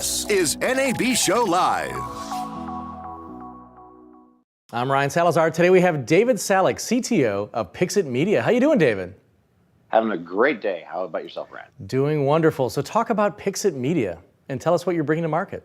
This is NAB Show Live. I'm Ryan Salazar. Today we have David Salick, CTO of Pixit Media. How you doing, David? Having a great day. How about yourself, Ryan? Doing wonderful. So talk about Pixit Media and tell us what you're bringing to market.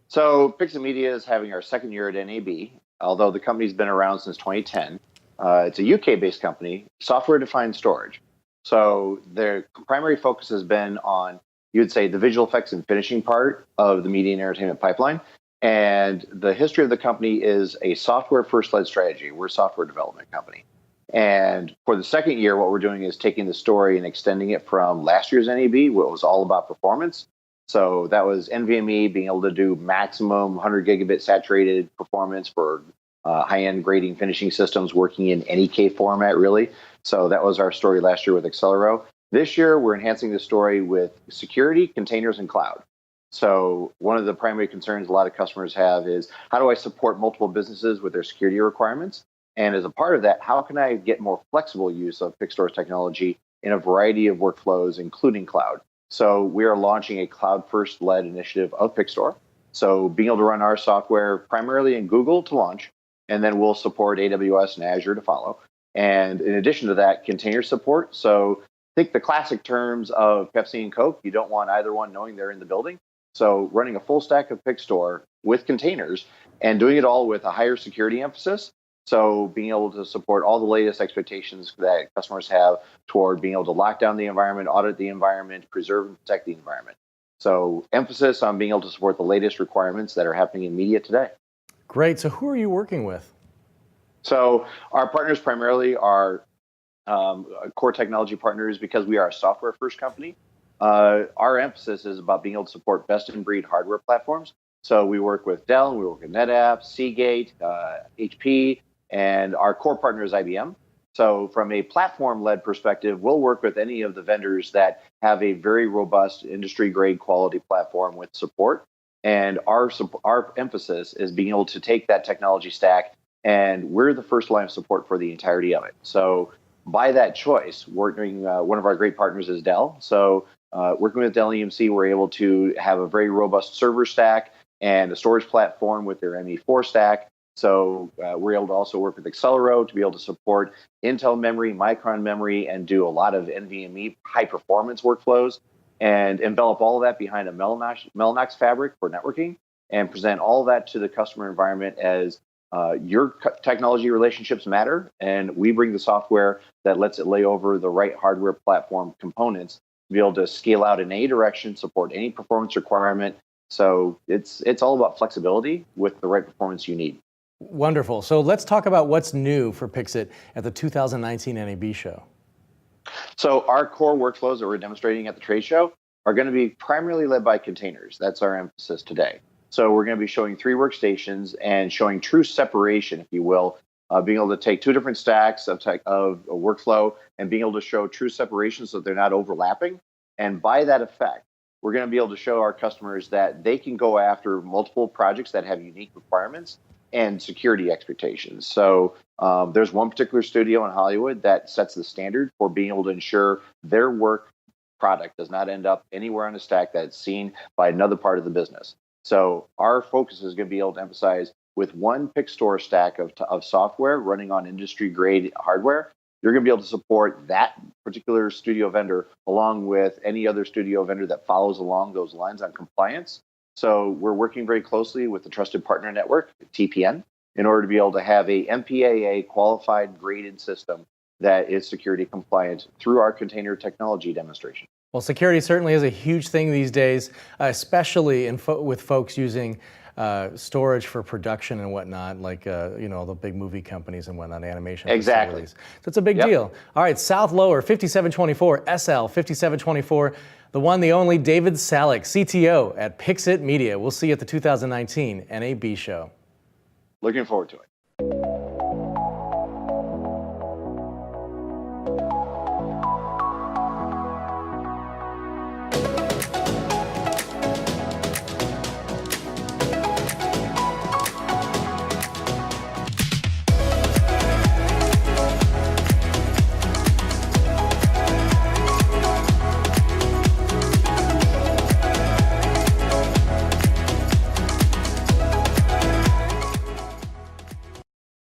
So Pixit Media is having our second year at NAB, although the company's been around since 2010. It's a UK-based company, software-defined storage. So their primary focus has been on, you would say, the visual effects and finishing part of the media and entertainment pipeline. And the history of the company is a software first-led strategy. We're a software development company. And for the second year, what we're doing is taking the story and extending it from last year's NAB, what was all about performance. So that was NVMe being able to do maximum 100 gigabit saturated performance for high-end grading finishing systems working in any K format, really. So that was our story last year with Accelero. This year, we're enhancing the story with security, containers, and cloud. So one of the primary concerns a lot of customers have is, how do I support multiple businesses with their security requirements? And as a part of that, how can I get more flexible use of Pixtor's technology in a variety of workflows, including cloud? So we are launching a cloud-first led initiative of Pixtor. So being able to run our software primarily in Google to launch, and then we'll support AWS and Azure to follow. And in addition to that, container support. So think the classic terms of Pepsi and Coke. You don't want either one knowing they're in the building. So running a full stack of Pixtor with containers and doing it all with a higher security emphasis. So being able to support all the latest expectations that customers have toward being able to lock down the environment, audit the environment, preserve and protect the environment. So emphasis on being able to support the latest requirements that are happening in media today. Great. So who are you working with? So our partners primarily are core technology partners because we are a software first company. Our emphasis is about being able to support best-in-breed hardware platforms. So we work with Dell, we work with NetApp, Seagate, HP, and our core partner is IBM. So from a platform-led perspective, we'll work with any of the vendors that have a very robust industry-grade quality platform with support. And our emphasis is being able to take that technology stack, and we're the first line of support for the entirety of it. So by that choice, working one of our great partners is Dell. So working with Dell EMC, we're able to have a very robust server stack and a storage platform with their ME4 stack. So we're able to also work with Accelero to be able to support Intel memory, Micron memory, and do a lot of NVMe high performance workflows, and envelop all of that behind a Mellanox fabric for networking, and present all of that to the customer environment as your technology relationships matter, and we bring the software that lets it lay over the right hardware platform components to be able to scale out in any direction, support any performance requirement. So it's all about flexibility with the right performance you need. Wonderful. So let's talk about what's new for Pixit at the 2019 NAB show. So our core workflows that we're demonstrating at the trade show are going to be primarily led by containers. That's our emphasis today. So we're going to be showing 3 workstations and showing true separation, if you will, being able to take 2 different stacks of a workflow and being able to show true separation so they're not overlapping. And by that effect, we're going to be able to show our customers that they can go after multiple projects that have unique requirements and security expectations. So there's one particular studio in Hollywood that sets the standard for being able to ensure their work product does not end up anywhere on a stack that's seen by another part of the business. So our focus is going to be able to emphasize with one Pixtor stack of software running on industry-grade hardware, you're going to be able to support that particular studio vendor along with any other studio vendor that follows along those lines on compliance. So we're working very closely with the Trusted Partner Network, TPN, in order to be able to have a MPAA qualified graded system that is security compliant through our container technology demonstration. Well, security certainly is a huge thing these days, especially with folks using storage for production and whatnot, like the big movie companies and whatnot, animation facilities. So it's a big deal. All right, South Lower 5724, SL 5724, the one, the only David Salick, CTO at Pixit Media. We'll see you at the 2019 NAB show. Looking forward to it.